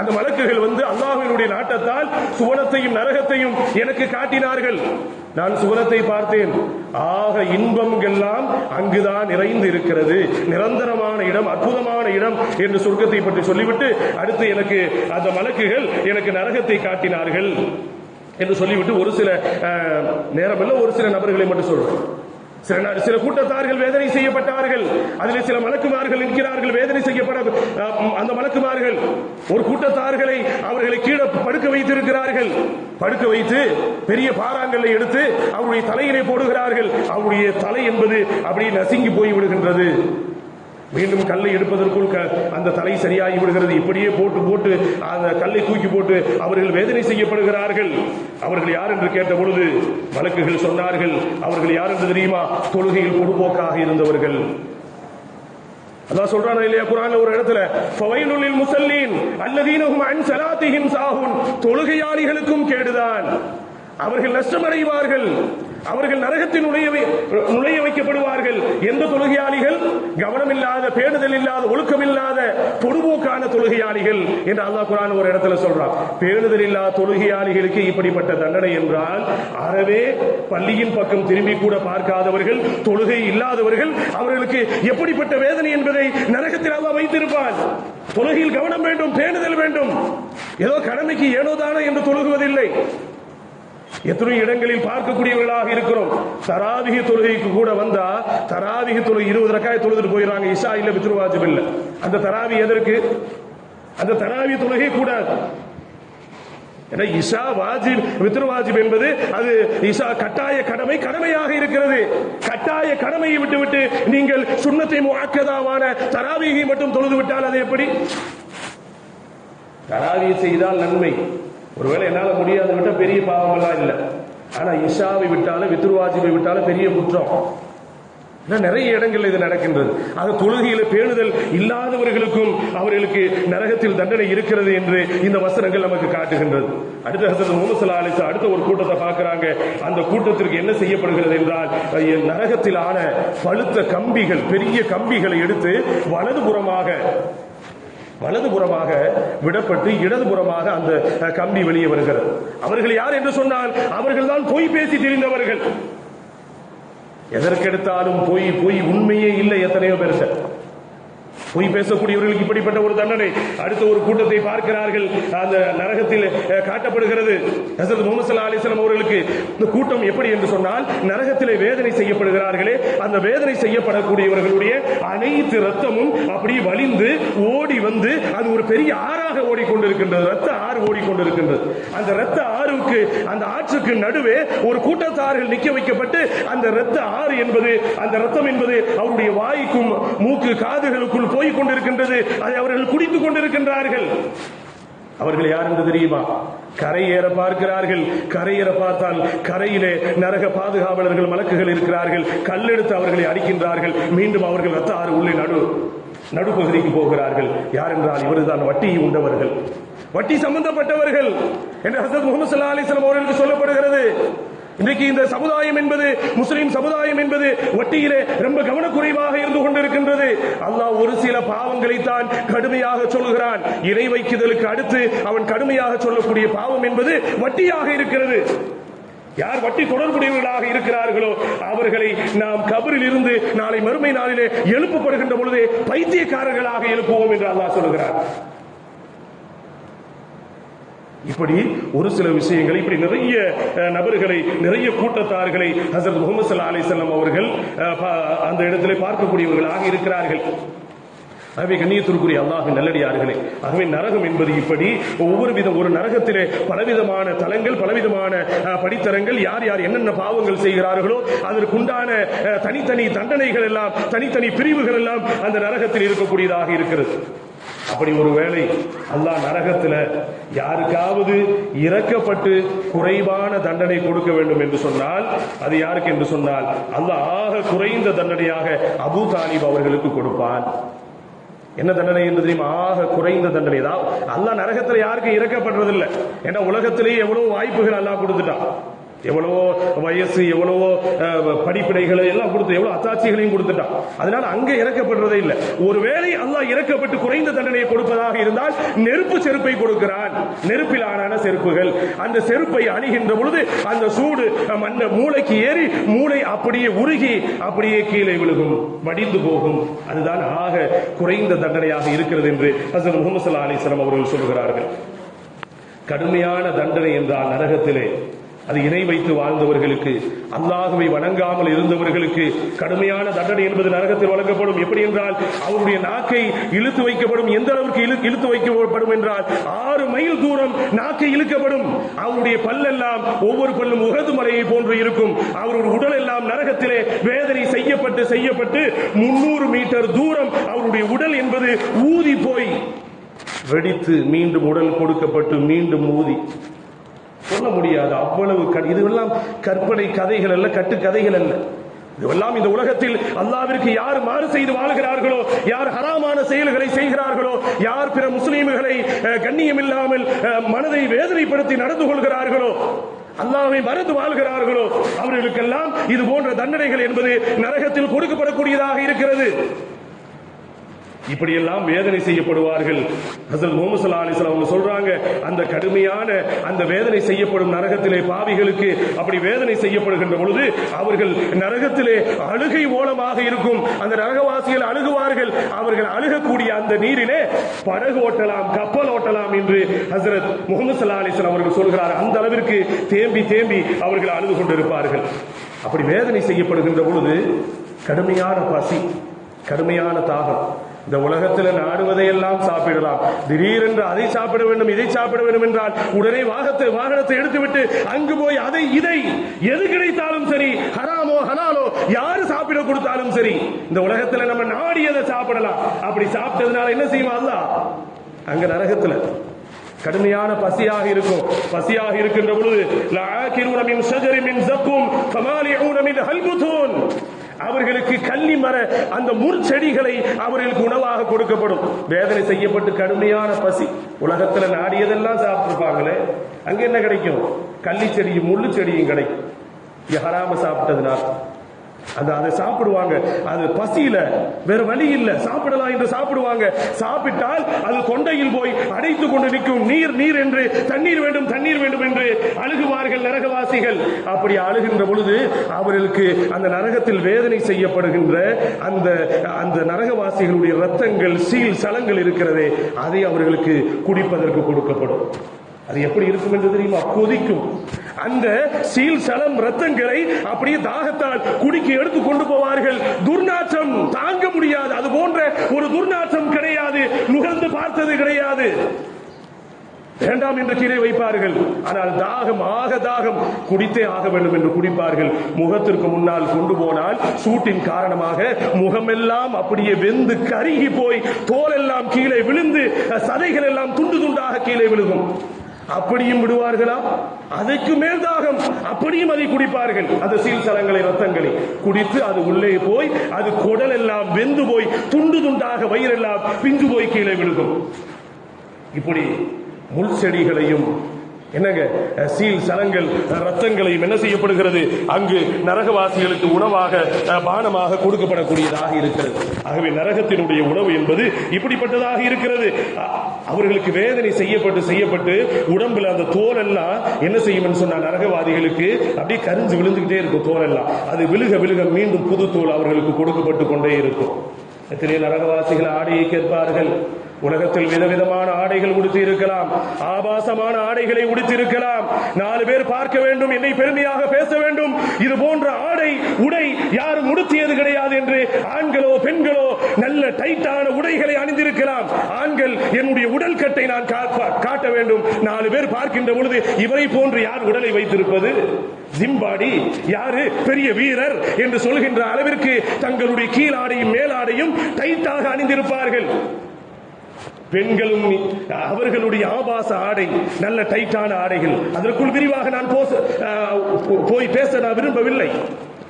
அந்த மலக்குகள் வந்து அல்லாஹ்வினுடைய நாட்டத்தால் சுவனத்தையும் நரகத்தையும் எனக்கு காட்டினார்கள். நான் சுவனத்தை பார்த்தேன், ஆக இன்பங்கள்லாம் அங்குதான் நிறைந்து இருக்கிறது, நிரந்தரமான இடம், அற்புதமான இடம் என்று சொர்க்கத்தை பற்றி சொல்லிவிட்டு அடுத்து எனக்கு அந்த மலக்குகள் எனக்கு நரகத்தை காட்டினார்கள் என்று சொல்லிவிட்டு ஒரு சில நேரமில்ல ஒரு சில நபர்களை மட்டும் சொல்றேன். சில கூட்டத்தார்கள் வேதனை செய்யப்பட்டார்கள். அதில் சில மலக்குமார்கள் இருக்கிறார்கள் வேதனை செய்யப்பட. அந்த மலக்குமார்கள் ஒரு கூட்டத்தார்களை அவர்களை கீழே படுக்க வைத்திருக்கிறார்கள். படுக்க வைத்து பெரிய பாறாங்கல்லை எடுத்து அவருடைய தலையிலே போடுகிறார்கள். அவருடைய தலை என்பது அப்படி நசுங்கி போய் விடுகின்றது. மீண்டும் கல்லை எடுப்பதற்குள் அந்த தலை சரியாகி விடுகிறது. இப்படியே போட்டு போட்டு அந்த கல்லை தூக்கி போட்டு அவர்கள் வேதனை செய்யப்படுகிறார்கள். அவர்கள் யார் என்று கேட்ட பொழுது மலக்குகள் சொன்னார்கள், அவர்கள் யார் என்று தெரியுமா? தொழுகையில் பொடுபோக்காக இருந்தவர்கள். அல்லாஹ் சொல்றானே இல்லையா குர்ஆன்ல ஒரு இடத்துல, ஃபவைலுல் லில் முஸல்லீன் அல்லதீன ஹும் அன் ஸலாத்திஹிம் சாஹூன், தொழுகையாளிகளுக்கும் கேடுதான், அவர்கள் நஷ்டமடைவார்கள், அவர்கள் நரகத்தில் நுழைய வைக்கப்படுவார்கள். எந்த தொழுகையாளிகள்? கவனமில்லாத, பேணுதல் இல்லாத, ஒழுக்கம் இல்லாத, பொடுபோக்கான தொழுகையாளிகள் என்று அல்லாஹ் குர்ஆன் ஒரு இடத்துல சொல்றான். பேணுதல் இல்லாத தொழுகையாளிகளுக்கு இப்படிப்பட்ட தண்டனை என்றால், அறவே பள்ளியின் பக்கம் திரும்பி கூட பார்க்காதவர்கள், தொழுகை இல்லாதவர்கள், அவர்களுக்கு எப்படிப்பட்ட வேதனை என்பதை நரகத்தில் அல்லாஹ் வைத்திருப்பான். தொழுகையில் கவனம் வேண்டும், பேணுதல் வேண்டும். ஏதோ கடமைக்கு ஏனோதானோ என்று தொழுகுவதில்லை. எத்தனை இடங்களில் பார்க்கக்கூடியவர்களாக இருக்கிறோம். தராவிஹ் தொழுகைக்கு கூட வந்தா தராவிஹ் தொழுகை 20 ரக்காத் தொழுதுட்டு போயிடுறாங்க. இஷா இல்ல, வித்ர் வாஜிப் இல்ல. அந்த தராவி எதற்கு? அந்த தராவி தொழுகை கூடாது. இஷா வாஜிப், வித்ர் வாஜிப் என்பது அது இஷா கட்டாய கடமை, கடமையாக இருக்கிறது. கட்டாய கடமையை விட்டுவிட்டு நீங்கள் சுன்னத்தை முஅக்கதாவான தராவீஹை மட்டும் தொழுது விட்டால் அது எப்படி? தராவீஹ் செய்தால் நன்மை. ஒருவேளை என்னால முடியாது விட்ட பெரிய பாவமெல்லாம் இல்லை. ஆனா இஷாவை விட்டாலும் வித்ர் வாஜிபை விட்டாலும் பெரிய குற்றம். நிறைய இடங்கள் இது நடக்கின்றது. ஆக தொழுகையில பேணுதல் இல்லாதவர்களுக்கும் அவர்களுக்கு நரகத்தில் தண்டனை இருக்கிறது என்று இந்த வசனங்கள் நமக்கு காட்டுகின்றது. அடுத்த ஹசரத் முஹம்மது ஸல்லல்லாஹு அலைஹி வஸல்லம் அடுத்த ஒரு கூட்டத்தை பார்க்கிறாங்க. அந்த கூட்டத்திற்கு என்ன செய்யப்படுகிறது என்றால், நரகத்தில் ஆன பழுத்த கம்பிகள், பெரிய கம்பிகளை எடுத்து வலதுபுறமாக விடப்பட்டு இடதுபுறமாக அந்த கம்பி வெளியே வருகிறது. அவர்கள் யார் என்று சொன்னால் அவர்கள் தான் பொய் பேசி திரிந்தவர்கள். எதற்கெடுத்தாலும் பொய், உண்மையே இல்லை. எத்தனையோ பேர்கள் பொய் பேசக்கூடியவர்களுக்கு இப்படிப்பட்ட ஒரு தண்டனை. அடுத்த ஒரு கூட்டத்தை பார்க்கிறார்கள், அந்த நரகத்தில் காட்டப்படுகிறது. ஹஜ்ரத் முஹம்மது ஸல்லல்லாஹு அலைஹி வஸல்லம் அவர்களுக்கு இந்த கூட்டம் எப்படி என்று சொன்னால், நரகத்திலே வேதனை செய்யப்படுகிறார்களே, அந்த வேதனை செய்யப்படக்கூடியவர்களுடைய அனைத்து ரத்தமும் அப்படி வலிந்து ஓடி வந்து அது ஒரு பெரிய ஆறாக ஓடிக்கொண்டிருக்கின்றது. ரத்த ஆறு ஓடிக்கொண்டிருக்கின்றது. அந்த ரத்த ஆறுக்கு, அந்த ஆற்றுக்கு நடுவே ஒரு கூட்டத்தார்கள் நிக்க வைக்கப்பட்டு அந்த ரத்த ஆறு என்பது, அந்த ரத்தம் என்பது அவருடைய வாய்க்கும் மூக்கு காதுகளுக்குள் போய் கொண்டிருக்கின்றது. அதை அவர்கள் குடித்துக் கொண்டிருக்கின்றார்கள். அவர்கள் யார் என்று தெரியுமா? கரையேற பார்க்கிறார்கள். கரையேற பார்த்தால் கரையிலே நரக பாதுகாவலர்கள், மலக்குகள் இருக்கிறார்கள். கல்லெடுத்து அவர்களை அடிக்கின்றார்கள். மீண்டும் அவர்கள் ரத்த ஆறு உள்ளே நடுப்பகுதிக்கு போகிறார்கள். யார் என்றால் இவர்தான் வட்டியை உண்டவர்கள், வட்டி சம்பந்தப்பட்டவர்கள் என்று ஹஜ்ரத் முஹம்மது ஸல்லல்லாஹு அலைஹி வஸல்லம் அவர்களுக்கு சொல்லப்படுகிறது. இன்றைக்கு இந்த சமுதாயம் என்பது, முஸ்லிம் சமுதாயம் என்பது வட்டியிலே ரொம்ப கவனக்குறைவாக இருந்து கொண்டிருக்கின்றது. அல்லாஹ் ஒரு சில பாவங்களை தான் கடுமையாக சொல்கிறான். இணை வைக்குதலுக்கு அடுத்து அவன் கடுமையாக சொல்லக்கூடிய பாவம் என்பது வட்டியாக இருக்கிறது. யார் வட்டி தொடர்புடையவர்களாக இருக்கிறார்களோ அவர்களை நாம் கபரில் இருந்து நாளை மறுமை நாளிலே எழுப்பப்படுகின்ற பொழுது பைத்தியக்காரர்களாக எழுப்புவோம் என்று அல்லாஹ் சொல்கிறார். இப்படி ஒரு சில விஷயங்களை, இப்படி நிறைய நபர்களை, நிறைய கூட்டத்தார்களை ஹஜ்ரத் முஹம்மது ஸல்லல்லாஹு அலைஹி வஸல்லம் அவர்கள் அந்த இடத்திலே பார்க்கக்கூடியவர்களாக இருக்கிறார்கள். ஆகவே கண்ணியத்திற்குரிய அல்லாஹ்வின் நல்லடியார்களே, ஆகவே நரகம் என்பது இப்படி ஒரு நரகத்திலே பலவிதமான தலங்கள், பலவிதமான படித்தரங்கள், யார் யார் என்னென்ன பாவங்கள் செய்கிறார்களோ அதற்குண்டான தனித்தனி தண்டனைகள் எல்லாம், தனித்தனி பிரிவுகள் எல்லாம் அந்த நரகத்தில் இருக்கக்கூடியதாக இருக்கிறது. அப்படி ஒரு வேளை அல்லாஹ் நரகத்தில் யாருக்காவது இறக்கப்பட்டு குறைவான தண்டனை கொடுக்க வேண்டும் என்று சொன்னால், அது யாருக்கு என்று சொன்னால் அல்லாஹ் ஆக குறைந்த தண்டனையாக அபூ தாலிப் அவர்களுக்கு கொடுப்பான். என்ன தண்டனை என்று தெரியுமா? ஆக குறைந்த தண்டனை தான். அல்லாஹ் நரகத்தில் யாருக்கும் இறக்கப்படுறதில்லை. ஏன்னா உலகத்திலேயே எவ்வளவு வாய்ப்புகள் அல்லாஹ் கொடுத்துட்டான். எவ்வளவோ வயசு, எவ்வளவோ படிப்பினைகளை எல்லாம் கொடுத்து, எவ்வளவு அத்தாட்சிகளையும் கொடுத்துட்டான். அதனால அங்க இறக்கப்படுறதே இல்லை. ஒருவேளை அல்லாஹ் இறக்கப்பட்டு குறைந்த தண்டனையை கொடுப்பதாக இருந்தால் நெருப்பு செருப்பை கொடுக்கிறான். நெருப்பில் ஆன செருப்புகள், அந்த செருப்பை அணிகின்ற பொழுது அந்த சூடு மூளைக்கு ஏறி மூளை அப்படியே உருகி அப்படியே கீழே விழுகும், வடிந்து போகும். அதுதான் ஆக குறைந்த தண்டனையாக இருக்கிறது என்று ஹஜ்ரத் முஹம்மது ஸல்லல்லாஹு அலைஹி வஸல்லம் அவர்கள் சொல்கிறார்கள். கடுமையான தண்டனை என்றால் நரகத்திலே அது இணை வைத்து வாழ்ந்தவர்களுக்கு, அல்லாஹ்வை வணங்காமல் இருந்தவர்களுக்கு கடுமையான தண்டனை என்பது நரகத்தில் வழங்கப்படும். எப்படி என்றால் அவருடைய நாக்கை இழுத்து வைக்கப்படும். எந்த அளவுக்கு இழுத்து வைக்கப்படும் என்றால் 6 மைல் தூரம் நாக்கை இழுக்கப்படும். அவருடைய பல்லெல்லாம், ஒவ்வொரு பல்லும் உஹது மலையை போன்று இருக்கும். அவருடைய உடல் எல்லாம் நரகத்திலே வேதனை செய்யப்பட்டு 300 மீட்டர் தூரம் அவருடைய உடல் என்பது ஊதி போய் வெடித்து மீண்டும் உடல் கொடுக்கப்பட்டு மீண்டும் ஊதி, சொல்ல முடியாது அவ்வளவு. இதுவெல்லாம் கற்பனை கதைகள் அல்ல, கட்டு கதைகள் அல்ல. இதுவெல்லாம் இந்த உலகத்தில் அல்லாஹ்விற்கு யார் மாறு செய்து வாழ்கிறார்களோ, யார் ஹராமான செயல்களை செய்கிறார்களோ, யார் பிற முஸ்லிம்களை கண்ணியம் இல்லாமல் மனதை வேதனைப்படுத்தி நடந்து கொள்கிறார்களோ, அல்லாஹ்வை மறந்து வாழ்கிறார்களோ, அவர்களுக்கெல்லாம் இது போன்ற தண்டனைகள் என்பது நரகத்தில் கொடுக்கப்படக்கூடியதாக இருக்கிறது. இப்படியெல்லாம் வேதனை செய்யப்படுவார்கள். ஹஸரத் முஹம்மது ஸல்லல்லாஹு அலைஹி வஸல்லம் சொல்றாங்க, அந்த கடுமையான அந்த வேதனை செய்யப்படும் நரகத்திலே பாவிகளுக்கு அப்படி வேதனை செய்யப்படுகின்ற பொழுது அவர்கள் நரகத்திலே அழுகை ஓலமாக இருக்கும். அந்த நரகவாசிகள் அழுகுவார்கள். அவர்கள் அழுகக்கூடிய அந்த நீரிலே படகு ஓட்டலாம், கப்பல் ஓட்டலாம் என்று ஹஸரத் முஹம்மது ஸல்லல்லாஹு அலைஹி வஸல்லம் அவர்கள் சொல்கிறார். அந்த அளவிற்கு தேம்பி தேம்பி அவர்கள் அழுது கொண்டிருப்பார்கள். அப்படி வேதனை செய்யப்படுகின்ற பொழுது கடுமையான பசி, கடுமையான தாகம். இந்த உலகத்தில் நாடுவதையெல்லாம் சாப்பிடலாம், திடீரென்று அதை சாப்பிட வேண்டும் இதை சாப்பிட வேண்டும் என்றால் உடனே வாகனத்தை எடுத்துவிட்டு அங்கு போய் அதை இதை எது கிடைத்தாலும் சரி, ஹராமோ ஹலாலோ யாரு சாப்பிட கொடுத்தாலும் சரி, இந்த உலகத்தில் நம்ம நாடியதை சாப்பிடலாம். அப்படி சாப்பிட்டதுனால என்ன செய்வோம்? அல்லாஹ் அங்க நரகத்தில் கடுமையான பசியாக இருக்கும். பசியாக இருக்கின்ற பொழுது லஆகிருன மின் ஷஜரின் மின் ஸக்கும் ஃபமாலிஊன மின் ஹல்புதூன், அவர்களுக்கு கள்ளி மர அந்த முற்செடிகளை அவர்களுக்கு உணவாக கொடுக்கப்படும். வேதனை செய்யப்பட்டு கடுமையான பசி, உலகத்துல நாடியதெல்லாம் சாப்பிட்டுருப்பாங்களே, அங்க என்ன கிடைக்கும்? கள்ளி செடியும் முள்ளு செடியும் கிடைக்கும். ஹராம சாப்பிட்டதுனால அதை சாப்பிடுவாங்க. அது பசியில வேற வழி இல்ல, சாப்பிடலாம் என்று சாப்பிடுவாங்க. சாப்பிட்டால் அது கொண்டையில் போய் அடைத்துக் கொண்டு நிற்கும். நீர் நீர் என்று, தண்ணீர் வேண்டும் தண்ணீர் வேண்டும் என்று அழுகுவார்கள் நரகவாசிகள். அப்படி அழுகின்ற பொழுது அவர்களுக்கு அந்த நரகத்தில் வேதனை செய்யப்படுகின்ற அந்த நரகவாசிகளுடைய ரத்தங்கள், சீல் சலங்கள் இருக்கிறதே, அதை அவர்களுக்கு குடிப்பதற்கு கொடுக்கப்படும். அது எப்படி இருக்கும் என்று தெரியுமா? கொதிக்கும். அந்த சீல் சலம் ரத்தங்களை அப்படியே தாகத்தால் குடிக்க எடுத்து கொண்டு போவார்கள். துர்நாற்றம் தாங்க முடியாது. அது போன்ற ஒரு துர்நாற்றம் கிடையாது, நுகர்ந்து பார்த்தது கிடையாது. வேண்டாம் என்று கீழே வைப்பார்கள். ஆனால் தாகம் தாகம், குடித்தே ஆக வேண்டும் என்று குடிப்பார்கள். முகத்திற்கு முன்னால் கொண்டு போனால் சூட்டின் காரணமாக முகமெல்லாம் அப்படியே வெந்து கருகி போய் தோல் எல்லாம் கீழே விழுந்து சதைகள் எல்லாம் துண்டு துண்டாக கீழே விழுகும். அப்படியும் விடுவார்களா? அதற்கு மேல் தாகம், அப்படியும் அதை குடிப்பார்கள். அந்த சீல் சலங்களை ரத்தங்களை குடித்து அது உள்ளே போய் அது குடல் எல்லாம் வெந்து போய் துண்டு துண்டாக வயிறெல்லாம் பிஞ்சு போய் கீழே விழுகும். இப்படி முள் செடிகளையும் என்னங்க சீல் சலங்கள் ரத்தங்களையும் என்ன செய்யப்படுகிறது? அங்கு நரகவாசிகளுக்கு உணவாக பானமாக கொடுக்கப்படக்கூடியதாக இருக்கிறது. ஆகவே நரகத்தினுடைய உணவு என்பது இப்படிப்பட்டதாக இருக்கிறது. அவர்களுக்கு வேதனை செய்யப்பட்டு உடம்புல அந்த தோல் எல்லாம் என்ன செய்யும் சொன்னா, நரகவாதிகளுக்கு அப்படியே கரிஞ்சு விழுந்துகிட்டே இருக்கும் தோல் எல்லாம். அது விழுக விழுக மீண்டும் புது தோல் அவர்களுக்கு கொடுக்கப்பட்டு கொண்டே இருக்கும். எத்தனை நரகவாசிகள் ஆடையை கேட்பார்கள். உலகத்தில் விதவிதமான ஆடைகள் உடுத்தி இருக்கலாம், ஆபாசமான ஆடைகளை உடுத்தி இருக்கலாம். 4 பேர் பார்க்க வேண்டும், என்னை பெருமையாக பேச வேண்டும், இது போன்ற ஆடை உடை யாரும் உடுத்தியது கிடையாது என்று ஆண்களோ பெண்களோ நல்ல டைட்டான உடைகளை அணிந்திருக்கலாம். ஆண்கள் என்னுடைய உடல் கட்டை நான் காட்ட வேண்டும், 4 பேர் பார்க்கின்ற பொழுது இவரை போன்று யார் உடலை வைத்திருப்பது? ஜிம்பாடி யாரு பெரிய வீரர் என்று சொல்கின்ற அளவிற்கு தங்களுடைய கீழாடையும் மேலாடையும் டைட்டாக அணிந்திருப்பார்கள். பெண்களும் அவர்களுடைய ஆபாச ஆடை, நல்ல டைட்டான ஆடைகள். அதற்குள் விரிவாக நான் போய் பேச நான் விரும்பவில்லை,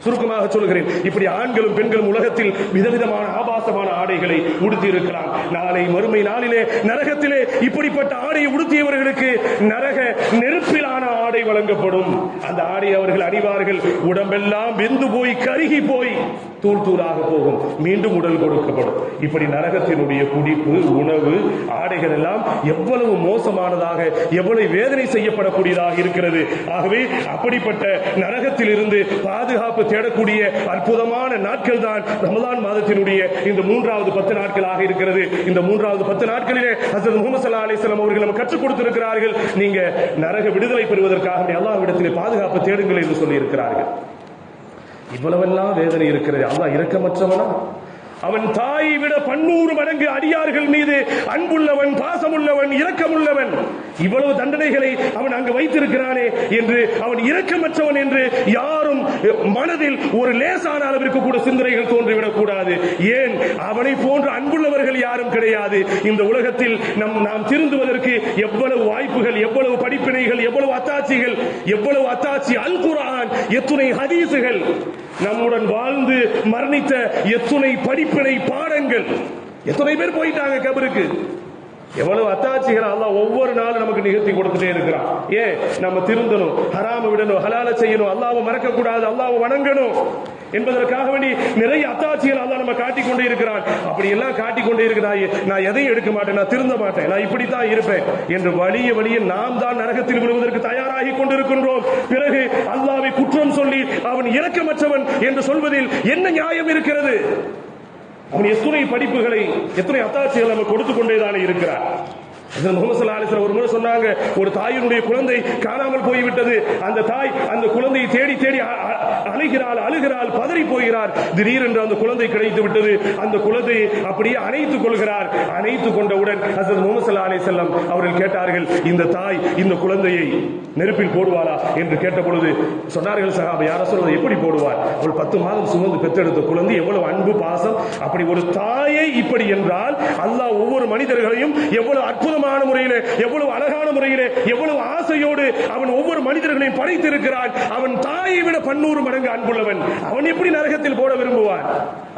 சுருக்கமாக சொல்கிறேன். இப்படி ஆண்களும் பெண்களும் உலகத்தில் விதவிதமான ஆபாசமான ஆடைகளை உடுத்தி இருக்கலாம். நாளை மறுமை நாளிலே நரகத்திலே இப்படிப்பட்ட ஆடையை உடுத்தியவர்களுக்கு நரக நெருப்பிலான ஆடை வழங்கப்படும். அந்த ஆடை அவர்கள் அணிவார்கள். உடம்பெல்லாம் வெந்து போய் கருகி போய் தூள் தூளாக போகும். மீண்டும் உடல் கொடுக்கப்படும். இப்படி நரகத்தினுடைய குடிப்பு, உணவு, ஆடைகள் எல்லாம் எவ்வளவு மோசமானதாக, எவ்வளவு வேதனை செய்யப்படக்கூடியதாக இருக்கிறது. ஆகவே அப்படிப்பட்ட நரகத்தில் இருந்து பாதுகாப்பு தேடக்கூடிய அற்புதமான நாட்கள் தான் ரமலான் மாதத்தினுடைய இந்த 3வது 10 நாட்களாக இருக்கிறது. இந்த 3வது 10 நாட்களிலே ஹஜ்ரத் முஹம்மது ஸல்லல்லாஹு அலைஹி வஸல்லம் அவர்கள் நமக்கு கற்றுக் கொடுத்திருக்கிறார்கள். நீங்க நரக விடுதலை பெறுவதற்காக அல்லாஹ்விடத்திலே பாதுகாப்பு தேடுங்கள் என்று சொல்லி இருக்கிறார்கள். இவ்வளவெல்லாம் வேதனை இருக்கிறது. அல்லாஹ் இரக்கமற்றவனா? அவன் தாயை விட 100 மடங்கு அடியார்கள் மீது அன்புள்ளவன், பாசமுள்ளவன், இரக்கமுள்ளவன். இவ்வளவு தண்டனைகளை அவன் அங்கு வைத்திருக்கிறானே என்று அவன் இரக்கமற்றவன் என்று யாரும் மனதில் ஒரு லேசான அளவிற்கு கூட சிந்தனைகள் தோன்றிவிடக் கூடாது. ஏன், அவனை போன்ற அன்புள்ளவர்கள் யாரும் கிடையாது. இந்த உலகத்தில் நாம் திருந்துவதற்கு எவ்வளவு வாய்ப்புகள், எவ்வளவு படிப்பினைகள், எவ்வளவு அத்தாட்சி அல் குர்ஆன், எத்துணை ஹதீசுகள், நம்முடன் வாழ்ந்து மரணித்த எத்துணை படிப்பினை பாடங்கள். எத்தனை பேர் போயிட்டாங்க கபருக்கு. எவ்வளவு அத்தாட்சிகள் அல்லாஹ் ஒவ்வொரு நாளும் நமக்கு நிகழ்த்தி கொடுத்துட்டே இருக்கிறான். ஏன், நம்ம திருந்தணும், ஹராம விடணும், ஹலால செய்யணும், அல்லாஹ்வை மறக்க கூடாது, அல்லாஹ்வை வணங்கணும். என்பதற்காக வேண்டி நிறைய அத்தாட்சிகள் அல்லாஹ் நம்ம காட்டிக் கொண்டே இருக்கிறான். அப்படி எல்லாம் காட்டிக் கொண்டே இருக்கிறாய், நான் எதையும் எடுக்க மாட்டேன், நான் திருந்த மாட்டேன், நான் இப்படித்தான் இருப்பேன் என்று வழிய நாம் தான் நரகத்தில் விழுவதற்கு தயாராகி கொண்டிருக்கின்றோம். பிறகு அல்லாஹ்வை குற்றம் சொல்லி அவன் இரக்கமற்றவன் என்று சொல்வதில் என்ன நியாயம் இருக்கிறது? அவன் எத்தனை படிப்புகளை, எத்தனை அத்தாட்சிகள் நம்ம கொடுத்துக் கொண்டேதானே இருக்கிறார். முஹம்மது ஸல்லல்லாஹு அலைஹி வஸல்லம் ஒரு முறை சொன்னாங்க, ஒரு தாயினுடைய குழந்தை காணாமல் போய்விட்டது. அந்த தாய் அந்த குழந்தையை தேடி தேடி அழுகிறாள், பதறி போகிறார். திடீரென்று அந்த குழந்தை கிடைத்து விட்டது. அந்த குழந்தையை அப்படியே அணைத்துக் கொள்கிறார். அணைத்துக் கொண்டவுடன் ஹஜ்ரத் முஹம்மது ஸல்லல்லாஹு அலைஹி வஸல்லம் அவர்கள் கேட்டார்கள், இந்த தாய் இந்த குழந்தையை நெருப்பில் போடுவாரா என்று கேட்ட பொழுது சொன்னார்கள், சஹாபா யா ரசூலல்லாஹ், எப்படி போடுவார்? அவள் 10 மாதம் சுமந்து பெற்றெடுத்த குழந்தை, எவ்வளவு அன்பு பாசம். அப்படி ஒரு தாயை இப்படி என்றால் அல்லாஹ் ஒவ்வொரு மனிதர்களையும் எவ்வளவு அற்புதமான முறையிலே, எவ்வளவு அழகான முறையிலே, எவ்வளவு ஆசையோடு அவன் ஒவ்வொரு மனிதர்களையும் படைத்திருக்கிறான். அவன் தாயை விட 100 மடங்கு அன்புள்ளவன். அவன் எப்படி நரகத்தில் போட விரும்புவான்?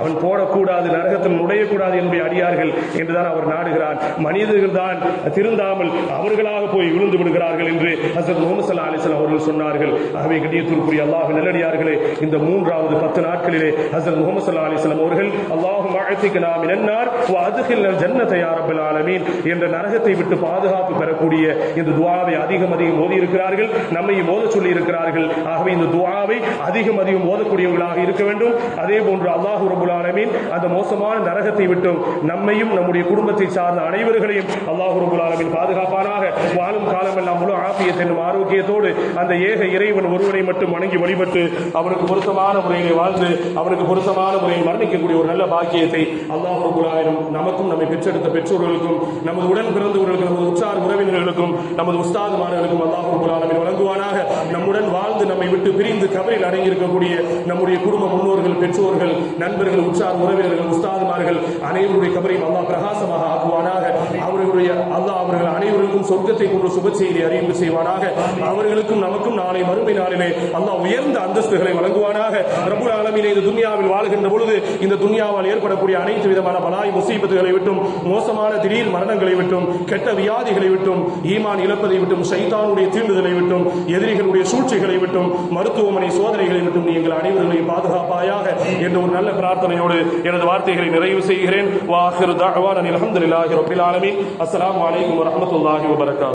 அவன் போடக்கூடாது, நரகத்தில் நுழையக்கூடாது என்னுடைய அடியார்கள் என்றுதான் அவர் நாடுகிறான். மனிதர்கள் தான் திருந்தாமல் அவர்களாக போய் விழுந்து விடுகிறார்கள் என்று ஹஜ்ரத் முஹம்மது ஸல்லல்லாஹு அலைஹி வஸல்லம் அவர்கள் சொன்னார்கள். ஆகவே கண்ணியத்திற்குரிய அல்லாஹ் நல்லடியார்களே, இந்த 3வது 10 நாட்களிலே ஹஜ்ரத் முஹம்மது ஸல்லல்லாஹு அலைஹி வஸல்லம் அவர்கள் அல்லாஹும்ம அஅதிக்னா மினன் நார் வ அத்கில்னல் ஜன்னத யா ரப்பல் ஆலமீன் என்ற நரகத்தை விட்டு பாதுகாப்பு பெறக்கூடிய இந்த துஆவை அதிகம் ஓதி இருக்கிறார்கள். நம்மையும் ஓத சொல்லி இருக்கிறார்கள். ஆகவே இந்த துஆவை அதிகம் ஓதக்கூடியவர்களாக இருக்க வேண்டும். அதே போன்று அல்லாஹ் ரப்பல் ஆலமீன் அந்த மோசமான நரகத்தை விட்டு நம்மையும் நம்முடைய குடும்பத்தை சார்ந்த அனைவர்களையும் அல்லாஹ் ரப்பல் ஆலமீன் பாதுகாப்பானாக. வாழும் காலமெல்லாம் முழு ஆஃபியத் என்னும் ஆரோக்கியத்தோடு அந்த ஏக இறைவன் ஒருவனை மட்டும் வணங்கி வழிபட்டு அவனுக்கு பொருத்தமான முறையிலே வாழ்ந்து அவனுக்கு பொருத்தமான முறையில் மரணிக்கக்கூடிய ஒரு நல்ல பாக்கியத்தை அல்லாஹ் ரப்பல் ஆலமீன் நமக்கும் நம்மை பெற்றெடுத்த பெற்றோர்களுக்கும் நமது உடன் பிறந்தவர்களுக்கும் நமது உற்றார் உறவினர்களுக்கும் நமது உஸ்தாதுமார்களுக்கும் அல்லாஹ் ரப்பல் ஆலமீன் வழங்குவானாக. நம்முடன் வாழ்ந்து நம்மை விட்டு பிரிந்து கபரில் அடங்கியிருக்கக்கூடிய நம்முடைய குடும்ப முன்னோர்கள், பெற்றோர்கள், நண்பர்கள், உற்றார் உறவினர்கள், உஸ்தாதுமார்கள் அனைவருடைய கபரையும் அல்லாஹ் பிரகாசமாக ஆக்குவானாக. அவர்களுடைய அல்லாஹ் அவர்கள் அனைவருக்கும் சொர்க்கத்தை கொண்டு சுப செய்தி அறிவிப்பு செய்வானாக. அவர்களுக்கும் நமக்கும் நாளை மறுமை நாளிலே அல்லாஹ் உயர்ந்த அந்தஸ்துகளை வழங்குவானாக. ரப்பல் ஆலமீன் இந்த துன்யாவில் வாழ்கின்ற பொழுது இந்த துன்யாவால் ஏற்படக்கூடிய அனைத்து விதமான பலாய் முசீபத்துகளை விட்டும், மோசமான திடீர் மரணங்களை விட்டும், கெட்ட வியாதிகளை விட்டும், ஈமான் இழப்பதை விட்டும், ஷைத்தானுடைய தீண்டுதலை விட்டும், எதிரிகளுடைய சூழ்ச்சிகளை விட்டும், மருத்துவமனை சோதனைகளை விட்டும் நீங்கள் அனைவர்களையும் பாதுகாப்பாயாக என்ற ஒரு நல்ல பிரார்த்தனையோடு எனது வார்த்தைகளை நிறைவு செய்கிறேன். வாஹிரு தஅவானா அல்ஹம்துலில்லாஹி ரப்பில் ஆலமீன். அஸ்ஸலாமு அலைக்கும் வரஹ்மத்துல்லாஹி வபரகாத்துஹு.